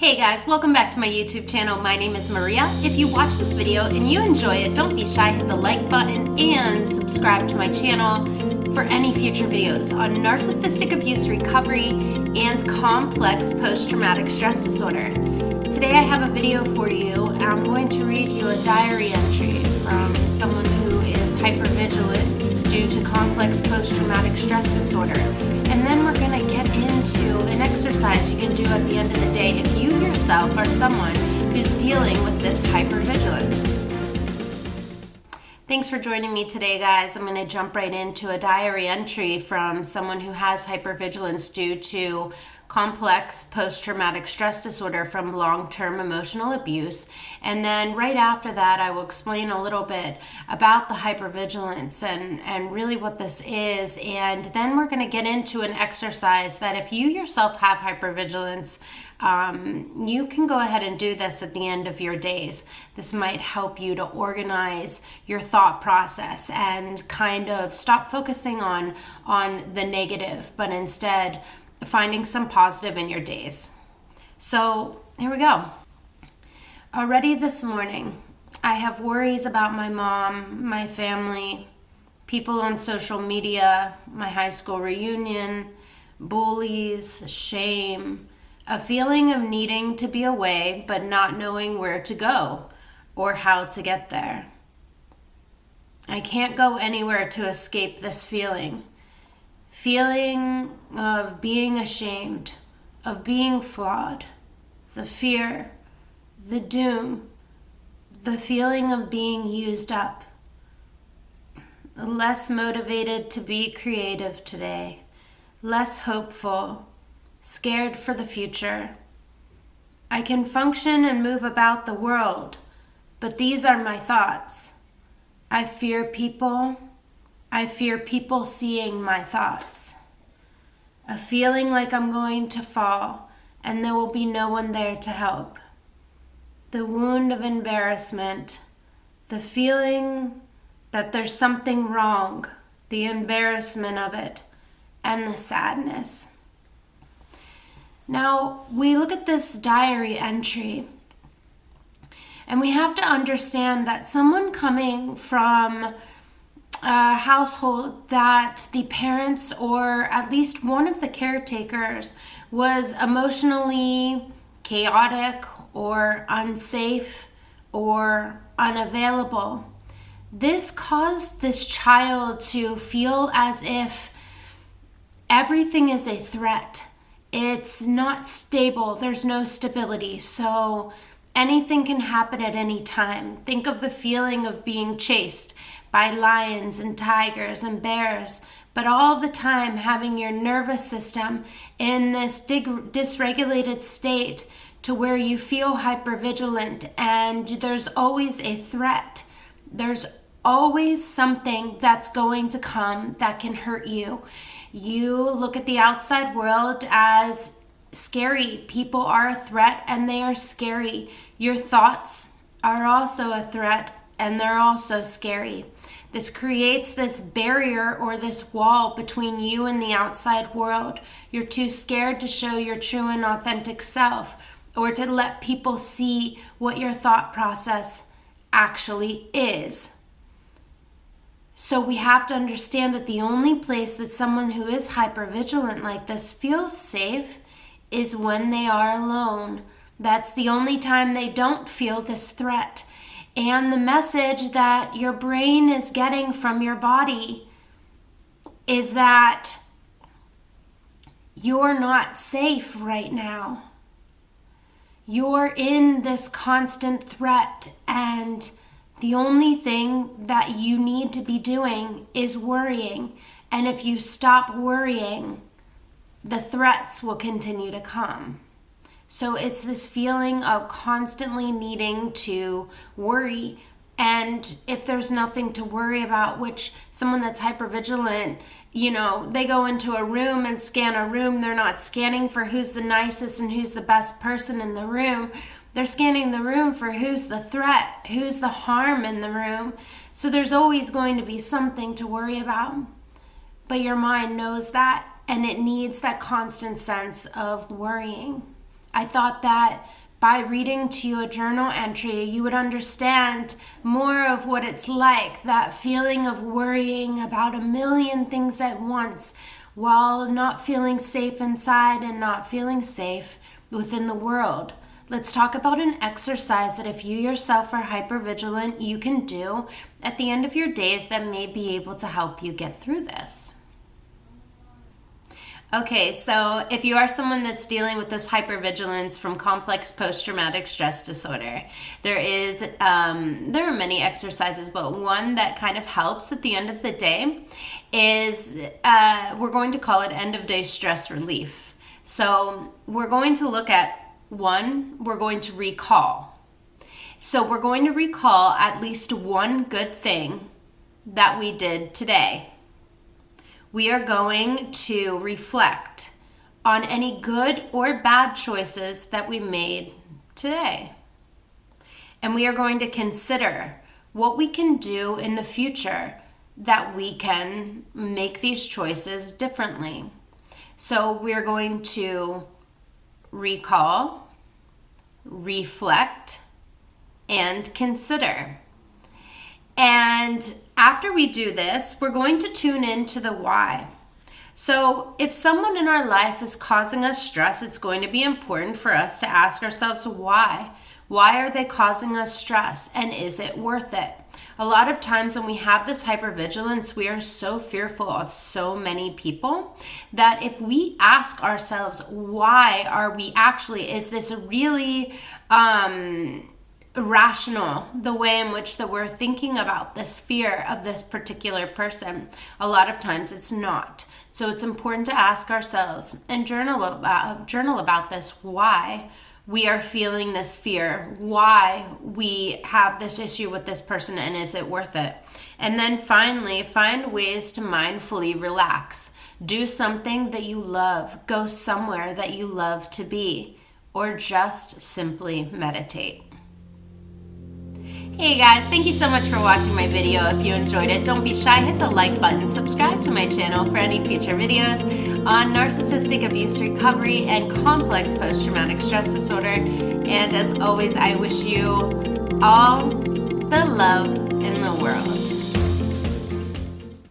Hey guys, welcome back to my YouTube channel. My name is Maria. If you watch this video and you enjoy it, don't be shy, hit the like button and subscribe to my channel for any future videos on narcissistic abuse recovery and complex post-traumatic stress disorder. Today I have a video for you. I'm going to read you a diary entry from someone who is hypervigilant due to complex post-traumatic stress disorder. And then we're going to get into an exercise you can do at the end of the day if you yourself are someone who's dealing with this hypervigilance. Thanks for joining me today, guys. I'm going to jump right into a diary entry from someone who has hypervigilance due to complex post-traumatic stress disorder from long-term emotional abuse. And then right after that, I will explain a little bit about the hypervigilance and really what this is. And then we're going to get into an exercise that if you yourself have hypervigilance, you can go ahead and do this at the end of your days. This might help you to organize your thought process and kind of stop focusing on the negative, but instead finding some positive in your days. So here we go. Already this morning, I have worries about my mom, my family, people on social media, my high school reunion, bullies, shame, a feeling of needing to be away but not knowing where to go or how to get there. I can't go anywhere to escape this feeling of being ashamed, of being flawed, the fear, the doom, the feeling of being used up, less motivated to be creative today, less hopeful, scared for the future. I can function and move about the world, but these are my thoughts. I fear people seeing my thoughts. A feeling like I'm going to fall and there will be no one there to help. The wound of embarrassment, the feeling that there's something wrong, the embarrassment of it, and the sadness. Now, we look at this diary entry and we have to understand that someone coming from a household that the parents or at least one of the caretakers was emotionally chaotic or unsafe or unavailable. This caused this child to feel as if everything is a threat. It's not stable. There's no stability. So anything can happen at any time. Think of the feeling of being chased by lions and tigers and bears, but all the time having your nervous system in this dysregulated state to where you feel hypervigilant and there's always a threat. There's always something that's going to come that can hurt you. You look at the outside world as scary. People are a threat and they are scary. Your thoughts are also a threat and they're also scary. This creates this barrier or this wall between you and the outside world. You're too scared to show your true and authentic self or to let people see what your thought process actually is. So we have to understand that the only place that someone who is hypervigilant like this feels safe is when they are alone. That's the only time they don't feel this threat. And the message that your brain is getting from your body is that you're not safe right now. You're in this constant threat, and the only thing that you need to be doing is worrying. And if you stop worrying, the threats will continue to come. So it's this feeling of constantly needing to worry. And if there's nothing to worry about, which someone that's hypervigilant, they go into a room and scan a room. They're not scanning for who's the nicest and who's the best person in the room. They're scanning the room for who's the threat, who's the harm in the room. So there's always going to be something to worry about. But your mind knows that, and it needs that constant sense of worrying. I thought that by reading to you a journal entry, you would understand more of what it's like, that feeling of worrying about a million things at once while not feeling safe inside and not feeling safe within the world. Let's talk about an exercise that if you yourself are hypervigilant, you can do at the end of your days that may be able to help you get through this. Okay, so if you are someone that's dealing with this hypervigilance from complex post-traumatic stress disorder, there are many exercises, but one that kind of helps at the end of the day is, we're going to call it end of day stress relief. So we're going to look at we're going to recall. So we're going to recall at least one good thing that we did today. We are going to reflect on any good or bad choices that we made today. And we are going to consider what we can do in the future that we can make these choices differently. So we're going to recall, reflect, and consider. And after we do this, we're going to tune into the why. So if someone in our life is causing us stress, it's going to be important for us to ask ourselves why. Why are they causing us stress, and is it worth it? A lot of times when we have this hypervigilance, we are so fearful of so many people that if we ask ourselves, why are we actually, is this really rational, the way in which that we're thinking about this fear of this particular person? A lot of times it's not. So it's important to ask ourselves and journal about this, why we are feeling this fear, why we have this issue with this person, and is it worth it? And then finally, find ways to mindfully relax. Do something that you love, go somewhere that you love to be, or just simply meditate. Hey guys, thank you so much for watching my video. If you enjoyed it, don't be shy, hit the like button, subscribe to my channel for any future videos on narcissistic abuse recovery and complex post-traumatic stress disorder. And as always, I wish you all the love in the world.